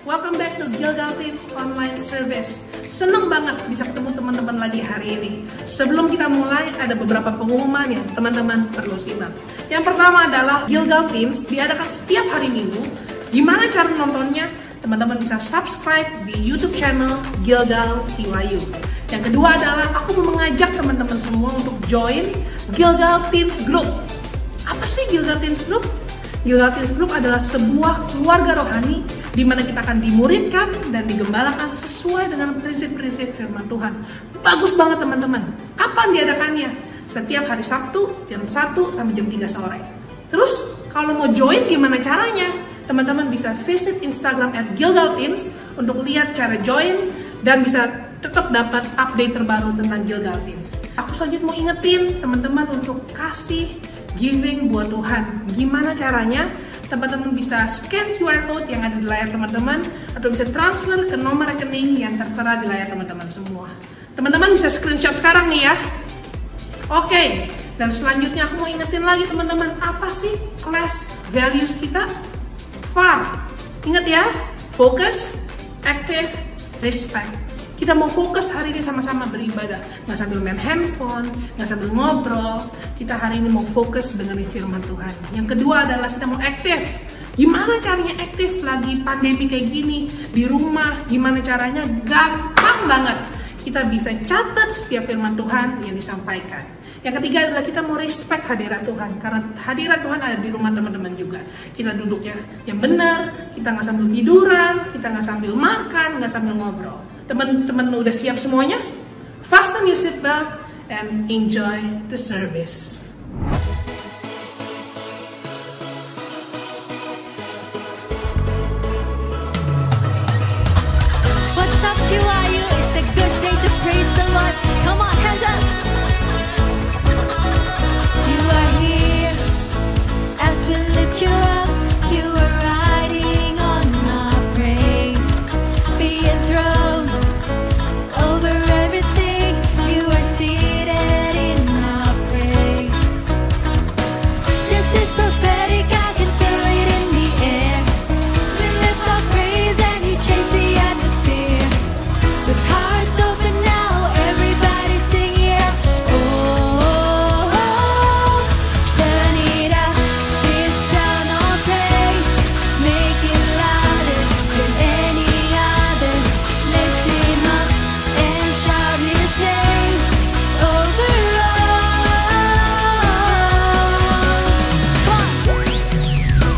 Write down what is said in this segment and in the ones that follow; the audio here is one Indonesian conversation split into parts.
welcome back to Gilgal Teens Online Service. Seneng banget bisa ketemu teman-teman lagi hari ini. Sebelum kita mulai, ada beberapa pengumuman yang teman-teman perlu simak. Yang pertama adalah Gilgal Teens diadakan setiap hari Minggu. Gimana cara nontonnya? Teman-teman bisa subscribe di YouTube channel Gilgal TYU. Yang kedua adalah aku mau mengajak teman-teman semua untuk join Gilgal Teens Group. Apa sih Gilgal Teens Group? Gilgal Teens Group adalah sebuah keluarga rohani di mana kita akan dimuridkan dan digembalakan sesuai dengan prinsip-prinsip firman Tuhan. Bagus banget teman-teman. Kapan diadakannya? Setiap hari Sabtu jam 1 sampai jam 3 sore. Terus kalau mau join gimana caranya? Teman-teman bisa visit Instagram @GilgalTeens untuk lihat cara join dan bisa tetap dapat update terbaru tentang Gilgal Teens. Aku selanjutnya mau ingetin teman-teman untuk kasih giving buat Tuhan. Gimana caranya? Teman-teman bisa scan QR code yang ada di layar teman-teman atau bisa transfer ke nomor rekening yang tertera di layar teman-teman semua. Teman-teman bisa screenshot sekarang nih ya. Oke, dan selanjutnya aku mau ingetin lagi teman-teman, apa sih class values kita? FAR. Ingat ya, focus, active, respect. Kita mau fokus hari ini sama-sama beribadah, nggak sambil main handphone, nggak sambil ngobrol. Kita hari ini mau fokus dengan firman Tuhan. Yang kedua adalah kita mau aktif. Gimana caranya aktif lagi pandemi kayak gini di rumah? Gimana caranya? Gampang banget. Kita bisa catat setiap firman Tuhan yang disampaikan. Yang ketiga adalah kita mau respect hadirat Tuhan, karena hadirat Tuhan ada di rumah teman-teman juga. Kita duduknya yang benar, kita nggak sambil tiduran, kita nggak sambil makan, nggak sambil ngobrol. Teman-teman udah siap semuanya? Fasten your seatbelt and enjoy the service. What's up to you? It's a good day to praise the Lord. Come on, hands up. You are here as we lift you up. You are riding on our praise, be enthroned over everything. You are seated in our praise. This is prophetic, I can feel it in the air. We lift our praise and you change the atmosphere. With hearts open now, everybody sing it out. Oh, turn it up. This sound of praise, make it louder than any other. Lift him up and shout his name over all.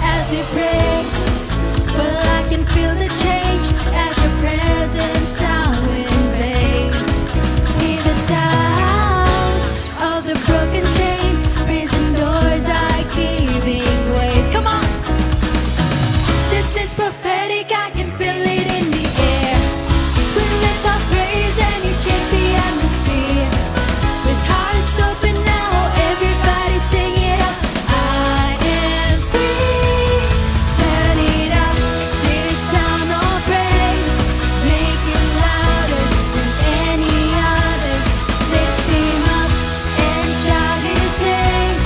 As we praise, well I can feel the change as your presence now invades. Hear the sound of the broken chains, prison doors are giving ways. Come on, this is prophetic, I can feel it in the air. We lift our praise and you change the atmosphere. With hearts open now, everybody sing it up. I am free, turn it up. This sound of praise, make it louder than any other. Lift him up and shout his name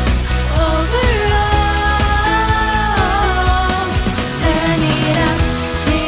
over all. Turn it up, this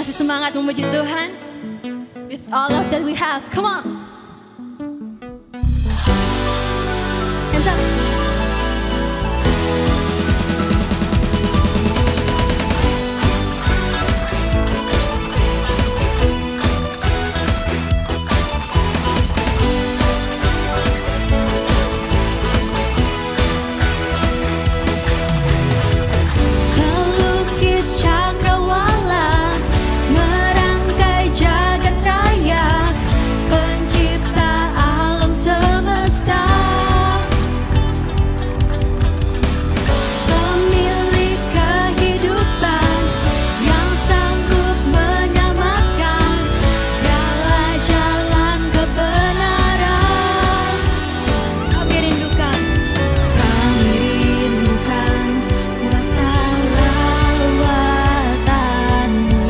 masih semangat memuji Tuhan? With all of that we have, come on. Hands up. Pelukis cakrawala merangkai jagat raya, pencipta alam semesta, pemilik kehidupan yang sanggup menyamakan segala jalan kebenaran. Kami rindukan kuasa lawatanmu,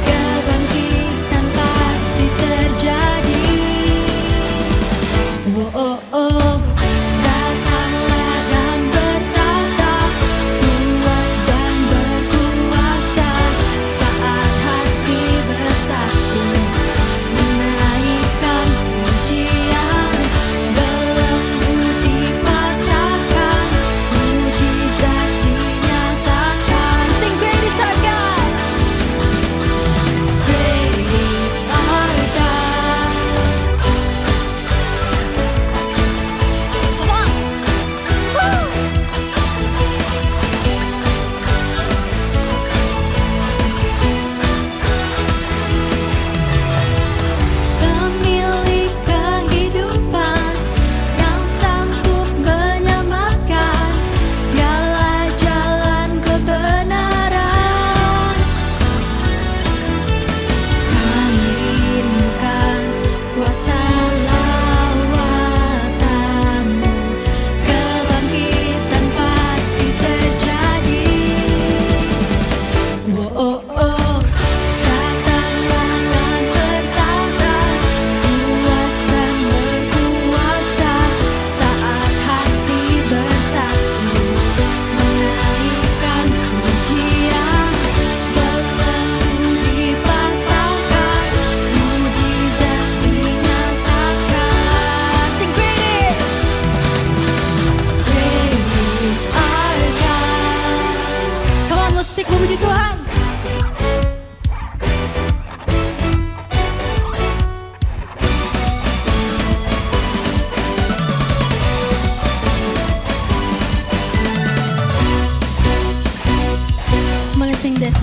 kebangkitan pasti terjadi. Oh, oh, oh. Datanglah dan bertata, kuat dan berkuasa, saat hati bersatu, menaikkan pujian, belenggu dipatahkan, mujizat dinyatakan. Sing great is our God, great is our God. Come on. Woo. Pemilik kehidupan yang sanggup menyamakan, dialah jalan kebenaran. Kami rindukan kuasa lawatanmu, kebangkitan pasti terjadi. Oh, oh, oh. Datanglah dan bertata, kuat dan berkuasa, saat hati bersatu, menaikkan pujian, belenggu dipatahkan, mujizat dinyatakan. Sing great is our God. Come on, musik memuji Tuhan. Come on, let's sing this.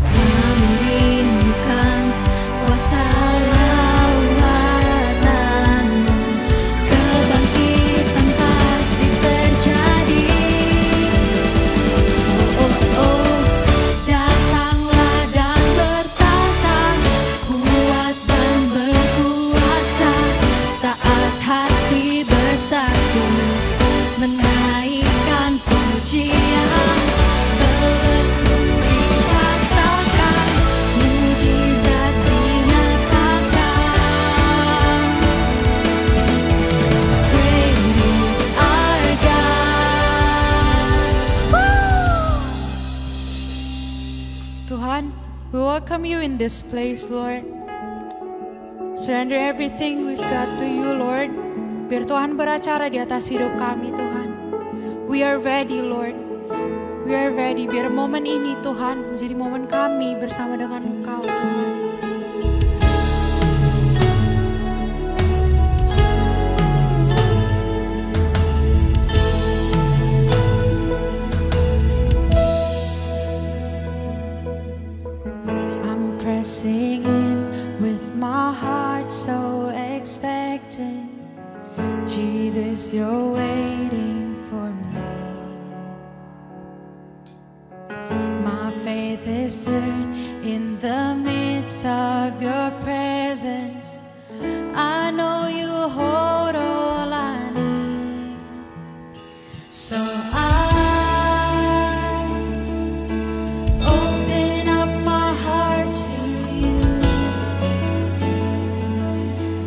Kami rindukan kuasa lawatanmu, kebangkitan pasti terjadi. Oh, oh, oh. Datanglah dan bertata, kuat dan berkuasa, saat hati bersatu, menaikkan pujian, belenggu dipatahkan, mujizat dinyatakan. Great is our God. Woo! Tuhan, we welcome you in this place, Lord. Surrender everything we've got to you, Lord. Biar Tuhan beracara di atas hidup kami, Tuhan. We are ready, Lord. We are ready. Biar momen ini, Tuhan, menjadi momen kami bersama dengan Engkau, Tuhan. I'm pressing in with my heart so expectant. Jesus, you're waiting for me. My faith is turned in the midst of your presence. I know you hold all I need. So I open up my heart to you.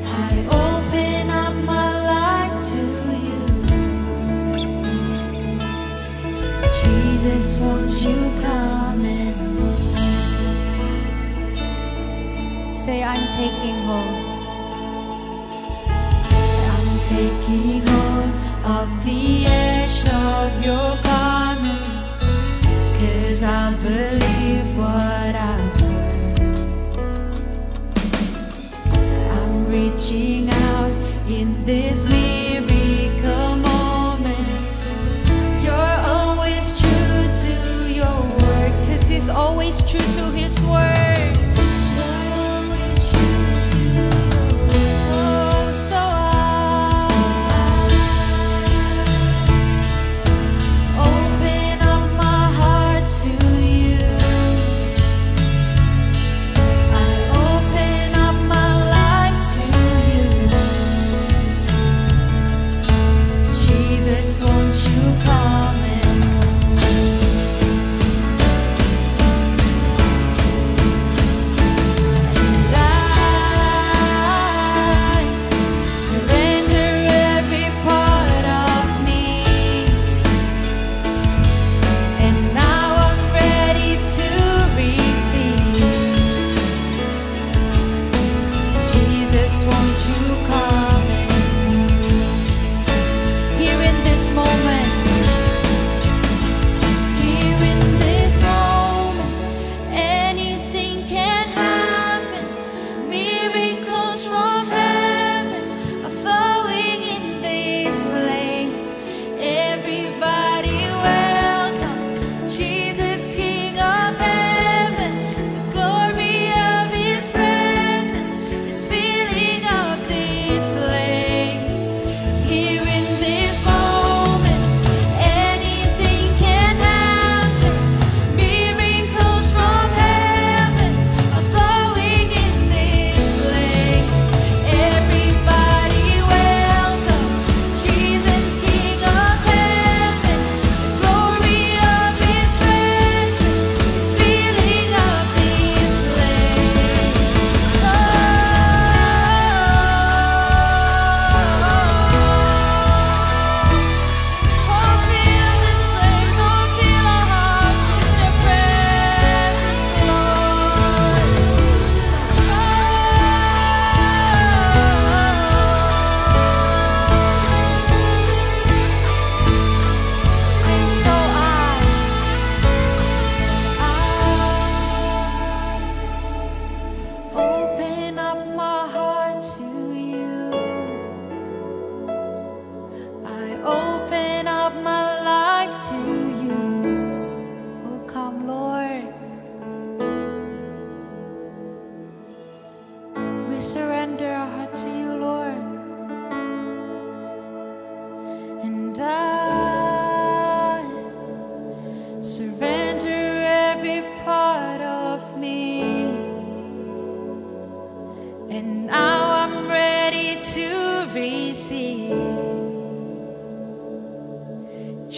I open up my life to you. Jesus, won't you come? say, I'm taking hold. I'm taking hold of the edge of your garment, 'cause I'll believe what I've heard. I'm reaching out in this miracle moment. You're always true to your word, 'cause he's always true to his word.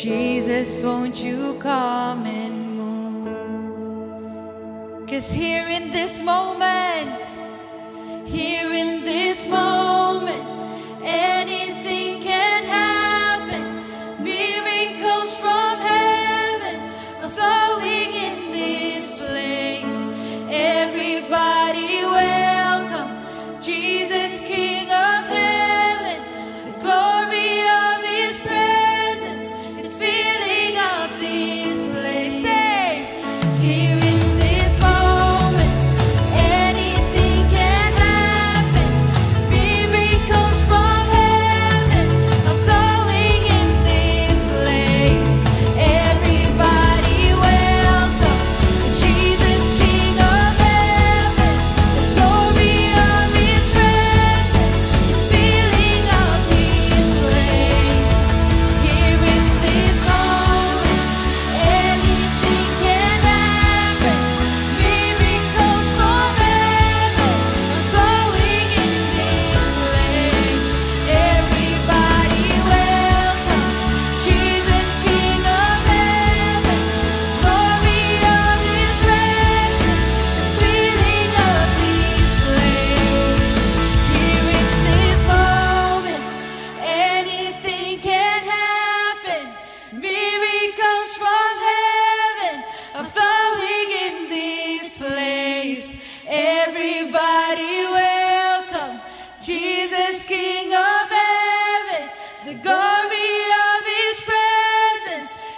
Jesus, won't you come and move? 'Cause here in this moment, anything can happen. Miracles from heaven are flowing in this place. Everybody welcome Jesus, King of heaven. The glory of his presence is filling up this place. Say, here in this moment, anything can happen.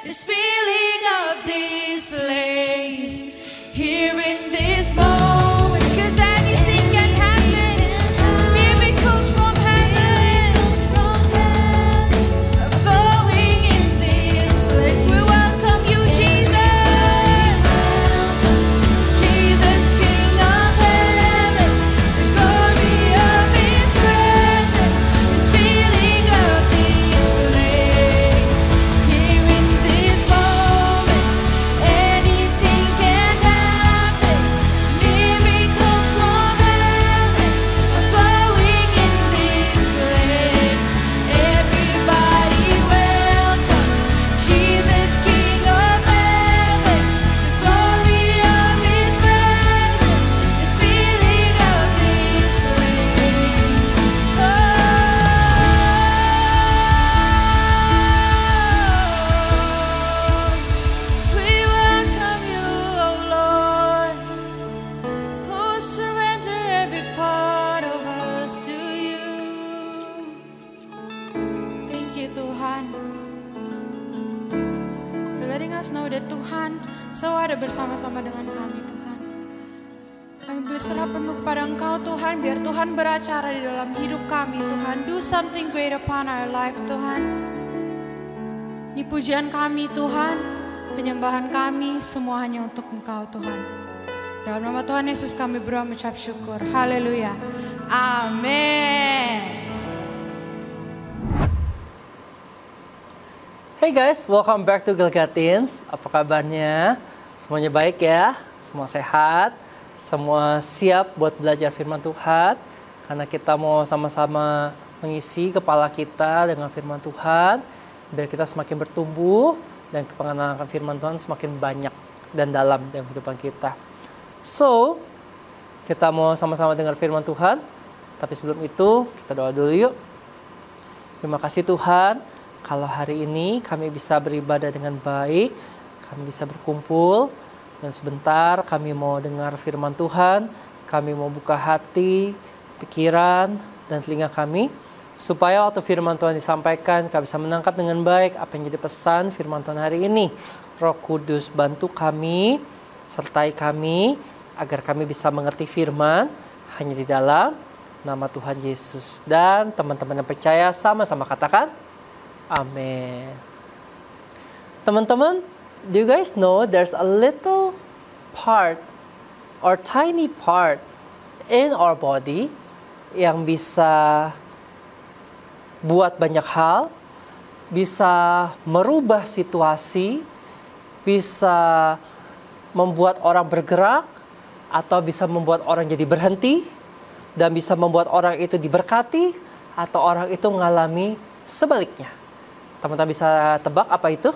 is filling up this place. Here in this moment, 'cause anything can happen. Miracles from heaven are flowing in this place. We welcome you, Jesus. Jesus, King of heaven, the glory of His presence is filling up this place. Here in this moment, anything can happen. Miracles from heaven are flowing in this place. Everybody welcome Jesus, King of heaven. The glory of His presence is filling up this place. We welcome you, oh Lord, who surrender every part of us to you. Thank you Tuhan. For letting us know that Tuhan selalu ada bersama-sama dengan kami Tuhan. Kami berserah penuh kepada Engkau Tuhan, biar Tuhan beracara di dalam hidup kami Tuhan. Do something great upon our life Tuhan. Ini pujian kami Tuhan, penyembahan kami semua hanya untuk Engkau Tuhan. Dalam nama Tuhan Yesus kami berdoa mengucap syukur. Haleluya. Amin. Hey guys, welcome back to Gilgatins. Apa kabarnya? Semuanya baik ya? Semua sehat? Semua siap buat belajar firman Tuhan? Karena kita mau sama-sama mengisi kepala kita dengan firman Tuhan, biar kita semakin bertumbuh dan pengenalan akan firman Tuhan semakin banyak dan dalam dalam kehidupan kita. So, kita mau sama-sama dengar firman Tuhan. Tapi sebelum itu, kita doa dulu yuk. Terima kasih Tuhan, kalau hari ini kami bisa beribadah dengan baik, kami bisa berkumpul, dan sebentar kami mau dengar firman Tuhan, kami mau buka hati, pikiran, dan telinga kami, supaya waktu firman Tuhan disampaikan, kami bisa menangkap dengan baik apa yang jadi pesan firman Tuhan hari ini. Roh Kudus bantu kami, sertai kami, agar kami bisa mengerti firman, hanya di dalam nama Tuhan Yesus. Dan teman-teman yang percaya sama-sama katakan, amin. Teman-teman, do you guys know there's a little part or tiny part in our body yang bisa buat banyak hal, bisa merubah situasi, bisa membuat orang bergerak, atau bisa membuat orang jadi berhenti, dan bisa membuat orang itu diberkati, atau orang itu mengalami sebaliknya. Teman-teman bisa tebak apa itu?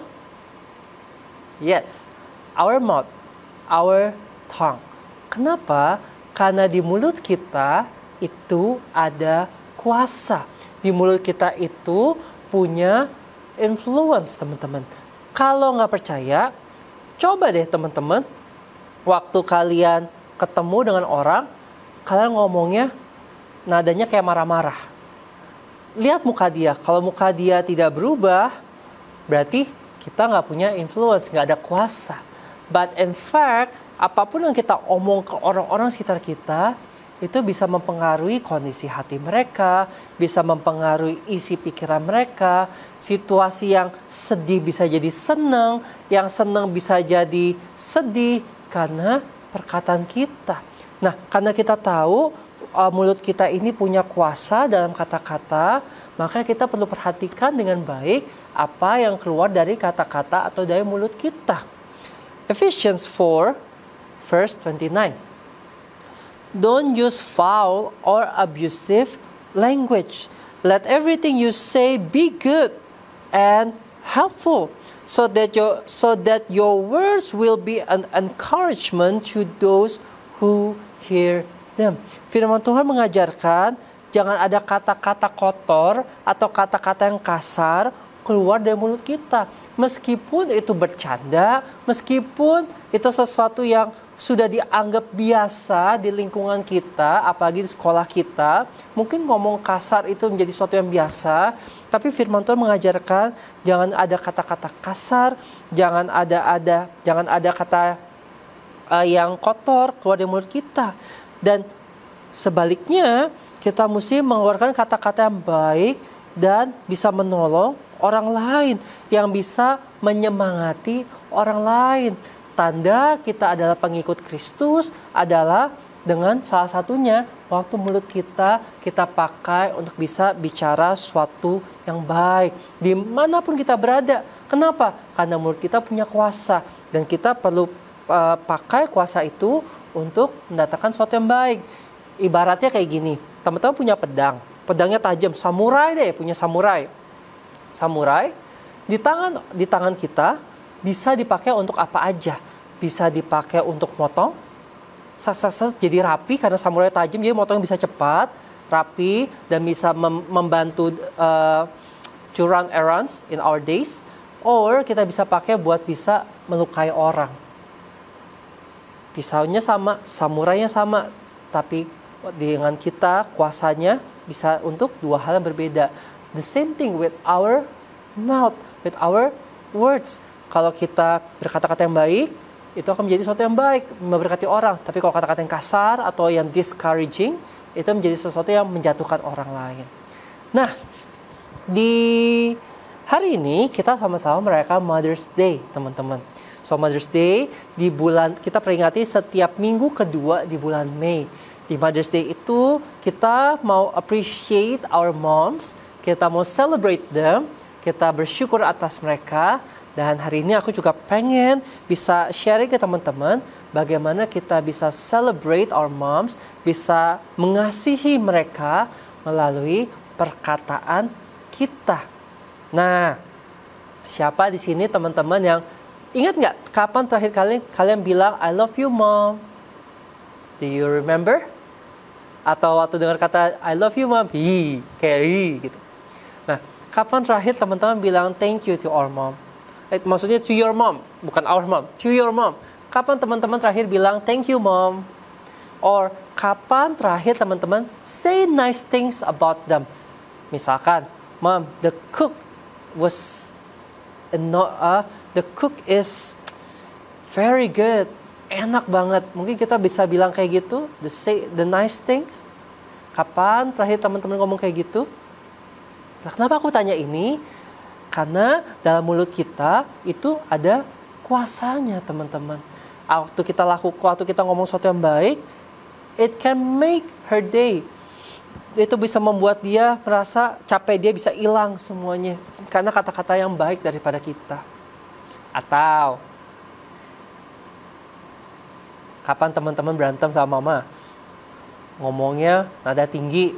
Yes, our mouth, our tongue. Kenapa? Karena di mulut kita itu ada kuasa. Di mulut kita itu punya influence, teman-teman. Kalau nggak percaya, coba deh teman-teman, waktu kalian ketemu dengan orang, kalian ngomongnya nadanya kayak marah-marah. Lihat muka dia, kalau muka dia tidak berubah, berarti kita nggak punya influence, nggak ada kuasa. But in fact, apapun yang kita omong ke orang-orang sekitar kita, itu bisa mempengaruhi kondisi hati mereka, bisa mempengaruhi isi pikiran mereka. Situasi yang sedih bisa jadi senang, yang senang bisa jadi sedih karena perkataan kita. Nah, karena kita tahu mulut kita ini punya kuasa dalam kata-kata, maka kita perlu perhatikan dengan baik apa yang keluar dari kata-kata atau dari mulut kita. Ephesians 4, verse 29. Don't use foul or abusive language. Let everything you say be good and helpful, so that your words will be an encouragement to those who hear them. Firman Tuhan mengajarkan jangan ada kata-kata kotor atau kata-kata yang kasar keluar dari mulut kita. Meskipun itu bercanda, meskipun itu sesuatu yang sudah dianggap biasa di lingkungan kita, apalagi di sekolah kita, mungkin ngomong kasar itu menjadi sesuatu yang biasa, tapi firman Tuhan mengajarkan jangan ada kata-kata kasar, jangan ada kata yang kotor keluar dari mulut kita. Dan sebaliknya, kita mesti mengeluarkan kata-kata yang baik dan bisa menolong orang lain, yang bisa menyemangati orang lain. Tanda kita adalah pengikut Kristus adalah dengan salah satunya waktu mulut kita pakai untuk bisa bicara sesuatu yang baik dimanapun kita berada. Kenapa? Karena mulut kita punya kuasa dan kita perlu pakai kuasa itu untuk mendatangkan sesuatu yang baik. Ibaratnya kayak gini, teman-teman punya pedang, pedangnya tajam, samurai deh, punya samurai. Samurai di tangan kita bisa dipakai untuk apa aja. Bisa dipakai untuk motong, jadi rapi karena samurai tajam, jadi motongnya bisa cepat, rapi, dan bisa membantu to run errands in our days. Or kita bisa pakai buat bisa melukai orang. Pisaunya sama, samurainya sama, tapi dengan kita kuasanya bisa untuk dua hal yang berbeda. The same thing with our mouth, with our words. Kalau kita berkata-kata yang baik, itu akan menjadi sesuatu yang baik, memberkati orang. Tapi kalau kata-kata yang kasar atau yang discouraging, itu menjadi sesuatu yang menjatuhkan orang lain. Nah, di hari ini kita sama-sama merayakan Mother's Day, teman-teman. So Mother's Day kita peringati setiap minggu kedua di bulan Mei. Di Mother's Day itu kita mau appreciate our moms, kita mau celebrate them, kita bersyukur atas mereka. Dan hari ini aku juga pengen bisa sharing ke teman-teman bagaimana kita bisa celebrate our moms, bisa mengasihi mereka melalui perkataan kita. Nah, siapa di sini teman-teman yang ingat nggak kapan terakhir kali kalian bilang I love you mom? Do you remember? Atau waktu dengar kata I love you mom, kayak gitu. Nah, kapan terakhir teman-teman bilang thank you to our mom? Maksudnya to your mom, bukan our mom, to your mom. Kapan teman-teman terakhir bilang thank you mom? Or kapan terakhir teman-teman say nice things about them? Misalkan, mom, the cook is very good, enak banget. Mungkin kita bisa bilang kayak gitu, the nice things. Kapan terakhir teman-teman ngomong kayak gitu? Nah, kenapa aku tanya ini? Karena dalam mulut kita itu ada kuasanya, teman-teman. Waktu kita ngomong sesuatu yang baik, it can make her day. Itu bisa membuat dia merasa capek, dia bisa hilang semuanya karena kata-kata yang baik daripada kita. Atau kapan teman-teman berantem sama mama? Ngomongnya nada tinggi.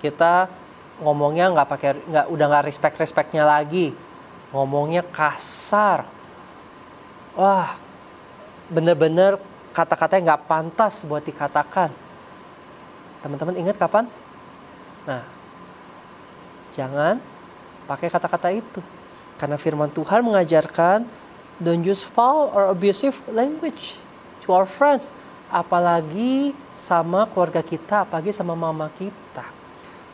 Kita ngomongnya udah nggak respectnya lagi, ngomongnya kasar, wah, bener-bener kata-kata yang nggak pantas buat dikatakan. Teman-teman ingat kapan? Nah, jangan pakai kata-kata itu, karena firman Tuhan mengajarkan don't use foul or abusive language to our friends, apalagi sama keluarga kita, apalagi sama mama kita.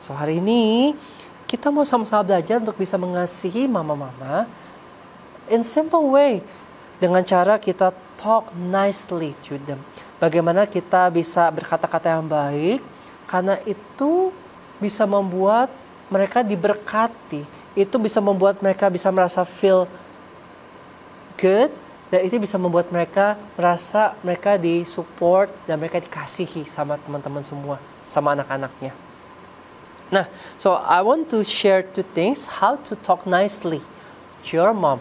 So hari ini kita mau sama-sama belajar untuk bisa mengasihi mama-mama in simple way, dengan cara kita talk nicely to them. Bagaimana kita bisa berkata-kata yang baik, karena itu bisa membuat mereka diberkati. Itu bisa membuat mereka bisa merasa feel good, dan itu bisa membuat mereka merasa mereka disupport dan mereka dikasihi sama teman-teman semua, sama anak-anaknya. Nah, so I want to share 2 things how to talk nicely to your mom.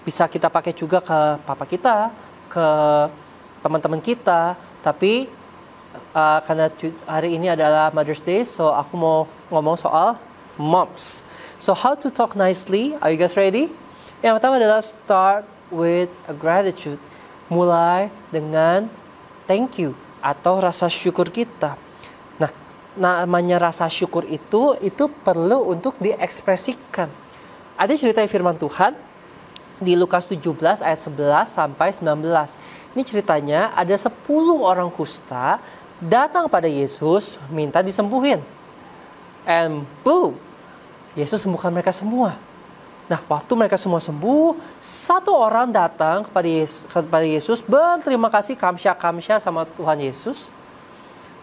Bisa kita pakai juga ke papa kita, ke teman-teman kita, tapi karena hari ini adalah Mother's Day, so aku mau ngomong soal moms. So how to talk nicely? Are you guys ready? Yang pertama adalah start with a gratitude. Mulai dengan thank you atau rasa syukur kita. Nah, namanya rasa syukur itu perlu untuk diekspresikan. Ada cerita firman Tuhan di Lukas 17 ayat 11 sampai 19. Ini ceritanya ada 10 orang kusta datang pada Yesus minta disembuhin. And boom, Yesus sembuhkan mereka semua. Nah, waktu mereka semua sembuh, satu orang datang kepada Yesus berterima kasih, kamsya sama Tuhan Yesus.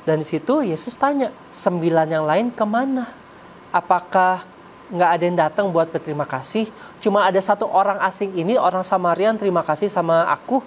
Dan di situ Yesus tanya, 9 yang lain kemana? Apakah nggak ada yang datang buat berterima kasih? Cuma ada satu orang asing ini, orang Samarian, terima kasih sama aku.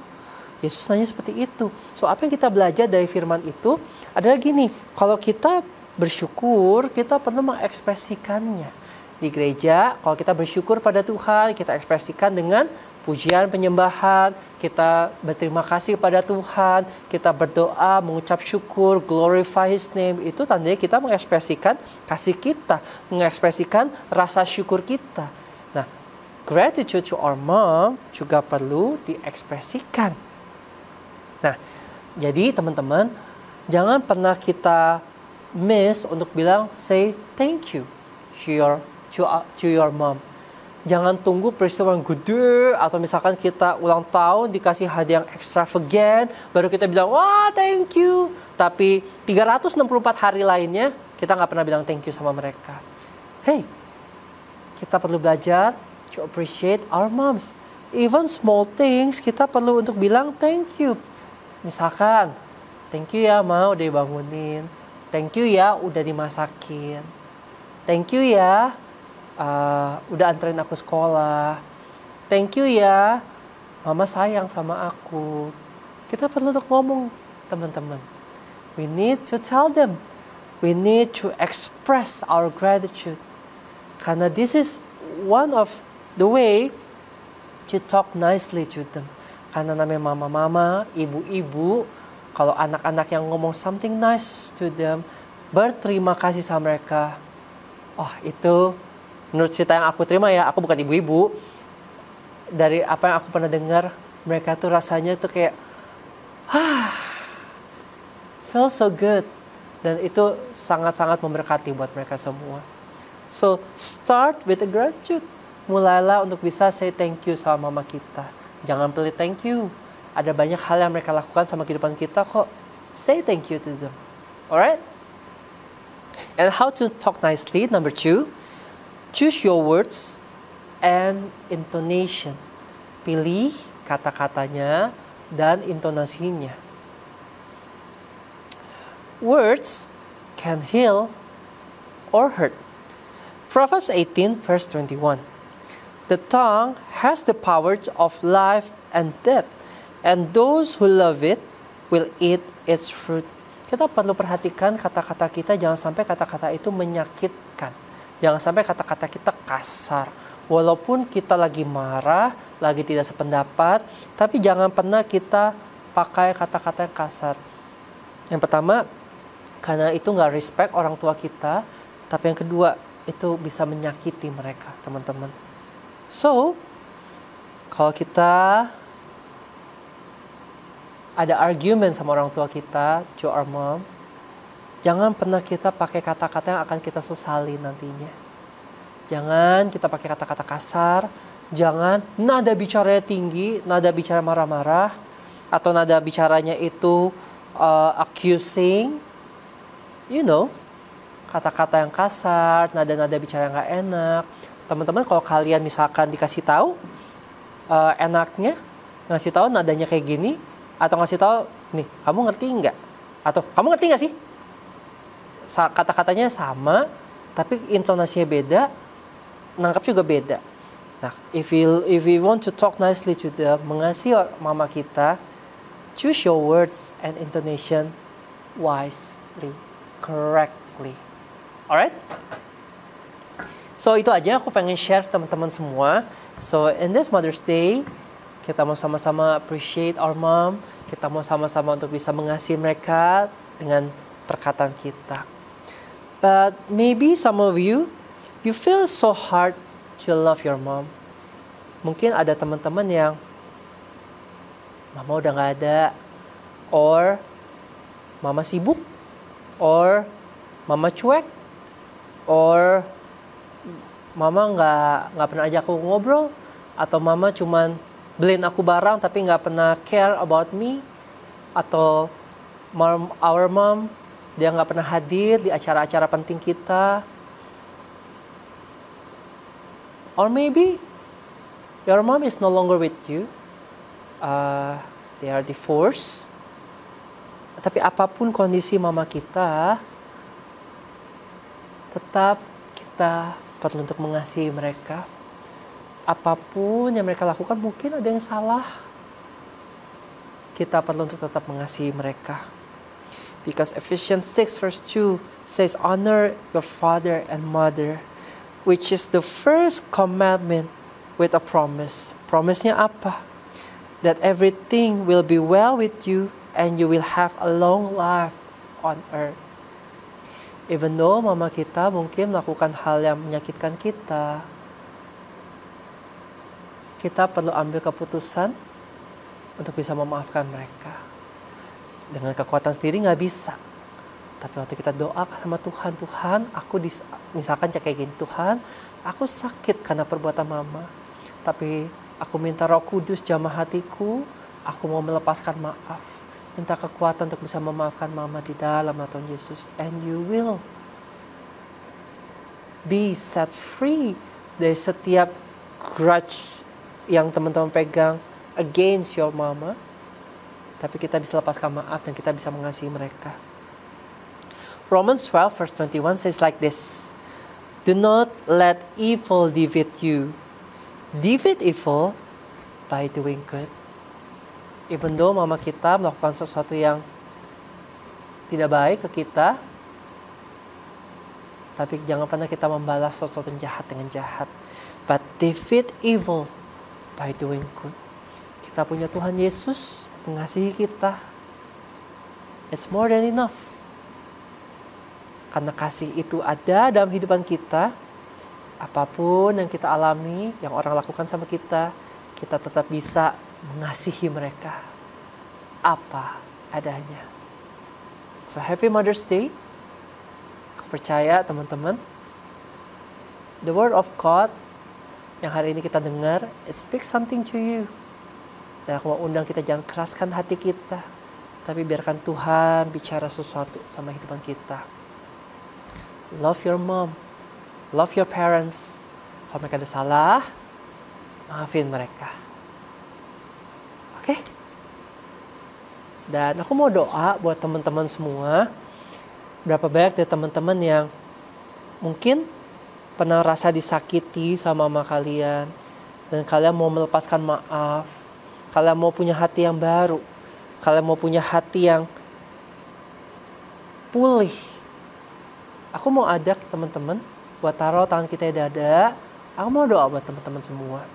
Yesus nanya seperti itu. So, apa yang kita belajar dari firman itu adalah gini, kalau kita bersyukur, kita perlu mengekspresikannya. Di gereja, kalau kita bersyukur pada Tuhan, kita ekspresikan dengan pujian, penyembahan, kita berterima kasih pada Tuhan, kita berdoa, mengucap syukur, glorify His name. Itu tandanya kita mengekspresikan kasih kita, mengekspresikan rasa syukur kita. Nah, gratitude to our mom juga perlu diekspresikan. Nah, jadi teman-teman, jangan pernah kita miss untuk bilang say thank you to your mom. Jangan tunggu peristiwa yang gede atau misalkan kita ulang tahun dikasih hadiah yang extravagant baru kita bilang wah thank you. Tapi 364 hari lainnya kita nggak pernah bilang thank you sama mereka. Hey, kita perlu belajar to appreciate our moms. Even small things kita perlu untuk bilang thank you. Misalkan thank you ya ma udah dibangunin. Thank you ya udah dimasakin. Thank you ya udah anterin aku sekolah. Thank you ya mama sayang sama aku. Kita perlu untuk ngomong teman-teman. We need to tell them. We need to express our gratitude. Karena this is one of the way to talk nicely to them. Karena namanya mama-mama, ibu-ibu, kalau anak-anak yang ngomong something nice to them, berterima kasih sama mereka. Oh, itu menurut cerita yang aku terima ya, aku bukan ibu-ibu. Dari apa yang aku pernah dengar, mereka tuh rasanya tuh kayak, feel so good. Dan itu sangat-sangat memberkati buat mereka semua. So, start with a gratitude. Mulailah untuk bisa say thank you sama mama kita. Jangan pelit thank you. Ada banyak hal yang mereka lakukan sama kehidupan kita kok. Say thank you to them. Alright? And how to talk nicely. Number 2, choose your words and intonation. Pilih kata-katanya dan intonasinya. Words can heal or hurt. Proverbs 18 verse 21. The tongue has the power of life and death, and those who love it will eat its fruit. Kita perlu perhatikan kata-kata kita, jangan sampai kata-kata itu menyakitkan. Jangan sampai kata-kata kita kasar. Walaupun kita lagi marah, lagi tidak sependapat, tapi jangan pernah kita pakai kata-kata yang kasar. Yang pertama, karena itu nggak respect orang tua kita. Tapi yang kedua, itu bisa menyakiti mereka, teman-teman. So, kalau kita ada argument sama orang tua kita, to our mom, jangan pernah kita pakai kata-kata yang akan kita sesali nantinya. Jangan kita pakai kata-kata kasar, jangan nada bicaranya tinggi, nada bicara marah-marah, atau nada bicaranya itu accusing, kata-kata yang kasar, nada-nada bicara yang gak enak. Teman-teman, kalau kalian misalkan dikasih tahu enaknya, ngasih tahu nadanya kayak gini, atau ngasih tahu, nih, kamu ngerti nggak? Atau kamu ngerti nggak sih? Kata-katanya sama, tapi intonasinya beda, nangkap juga beda. Nah, if we want to talk nicely to them, mengasihi mama kita, choose your words and intonation wisely, correctly. Alright? So, itu aja aku pengen share teman-teman semua. So, in this Mother's Day, kita mau sama-sama appreciate our mom. Kita mau sama-sama untuk bisa mengasihi mereka dengan perkataan kita. But maybe some of you feel so hard to love your mom. Mungkin ada teman-teman yang mama udah gak ada, or mama sibuk, or Mama cuek, or mama nggak pernah ajak aku ngobrol, atau mama cuman beliin aku barang tapi nggak pernah care about me, atau our mom dia nggak pernah hadir di acara-acara penting kita, or maybe your mom is no longer with you, they are divorced. Tapi apapun kondisi mama kita, tetap kita perlu untuk mengasihi mereka. Apapun yang mereka lakukan, mungkin ada yang salah, kita perlu untuk tetap mengasihi mereka. Because Ephesians 6 verse 2 says, honor your father and mother, which is the first commandment with a promise. Promise-nya apa? That everything will be well with you and you will have a long life on earth. Even though mama kita mungkin melakukan hal yang menyakitkan kita perlu ambil keputusan untuk bisa memaafkan mereka. Dengan kekuatan sendiri nggak bisa. Tapi waktu kita doa sama Tuhan, Tuhan, aku misalkan kayak gini, Tuhan, aku sakit karena perbuatan mama. Tapi aku minta Roh Kudus jamah hatiku, aku mau melepaskan maaf. Minta kekuatan untuk bisa memaafkan mama di dalam nama Tuhan Yesus. And you will be set free dari setiap grudge yang teman-teman pegang against your mama. Tapi kita bisa lepaskan maaf dan kita bisa mengasihi mereka. Romans 12 verse 21 says like this. Do not let evil defeat you. Defeat evil by doing good. Even though mama kita melakukan sesuatu yang tidak baik ke kita, tapi jangan pernah kita membalas sesuatu yang jahat dengan jahat. But defeat evil by doing good. Kita punya Tuhan Yesus mengasihi kita. It's more than enough. Karena kasih itu ada dalam kehidupan kita, apapun yang kita alami, yang orang lakukan sama kita tetap bisa mengasihi mereka apa adanya. So happy Mother's Day. Aku percaya teman-teman, the word of God yang hari ini kita dengar, it speaks something to you. Dan aku mau undang kita, jangan keraskan hati kita, tapi biarkan Tuhan bicara sesuatu sama kehidupan kita. Love your mom, love your parents. Kalau mereka ada salah, maafin mereka. Oke? Dan aku mau doa buat teman-teman semua. Berapa banyak dari teman-teman yang mungkin pernah rasa disakiti sama mama kalian, dan kalian mau melepaskan maaf, kalian mau punya hati yang baru, kalian mau punya hati yang pulih. Aku mau ajak teman-teman buat taruh tangan kita di dada. Aku mau doa buat teman-teman semua.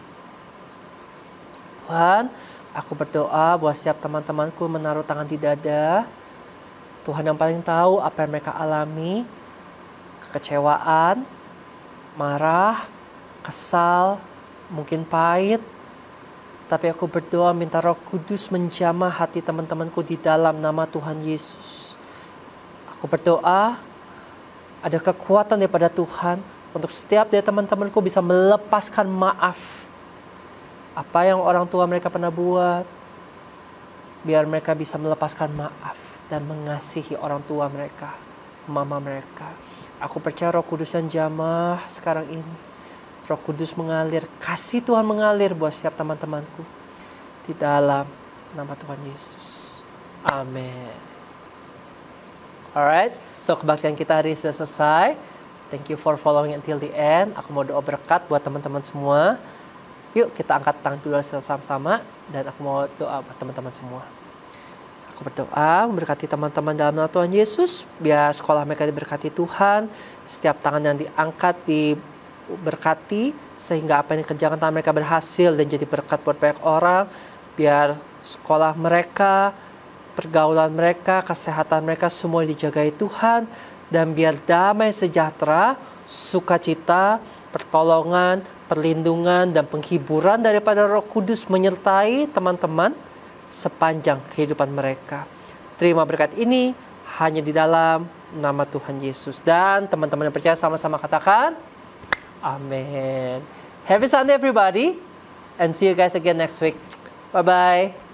Tuhan, aku berdoa buat setiap teman-temanku menaruh tangan di dada. Tuhan yang paling tahu apa yang mereka alami. Kekecewaan, marah, kesal, mungkin pahit. Tapi aku berdoa minta Roh Kudus menjamah hati teman-temanku di dalam nama Tuhan Yesus. Aku berdoa ada kekuatan daripada Tuhan untuk setiap dari teman-temanku bisa melepaskan maaf. Apa yang orang tua mereka pernah buat, biar mereka bisa melepaskan maaf dan mengasihi orang tua mereka, mama mereka. Aku percaya Roh Kudus yang jamah sekarang ini. Roh Kudus mengalir, kasih Tuhan mengalir buat setiap teman-temanku di dalam nama Tuhan Yesus. Amin. Alright, so kebaktian kita hari ini sudah selesai. Thank you for following until the end. Aku mau doa berkat buat teman-teman semua. Yuk kita angkat tangan dulu sama-sama, dan aku mau doa buat teman-teman semua. Aku berdoa memberkati teman-teman dalam nama Tuhan Yesus, biar sekolah mereka diberkati Tuhan, setiap tangan yang diangkat diberkati, sehingga apa yang dikerjakan tangan mereka berhasil dan jadi berkat buat banyak orang. Biar sekolah mereka, pergaulan mereka, kesehatan mereka semua dijagai Tuhan, dan biar damai sejahtera, sukacita, pertolongan, perlindungan, dan penghiburan daripada Roh Kudus menyertai teman-teman sepanjang kehidupan mereka. Terima berkat ini hanya di dalam nama Tuhan Yesus. Dan teman-teman yang percaya sama-sama katakan, amin. Happy Sunday everybody, and see you guys again next week. Bye-bye.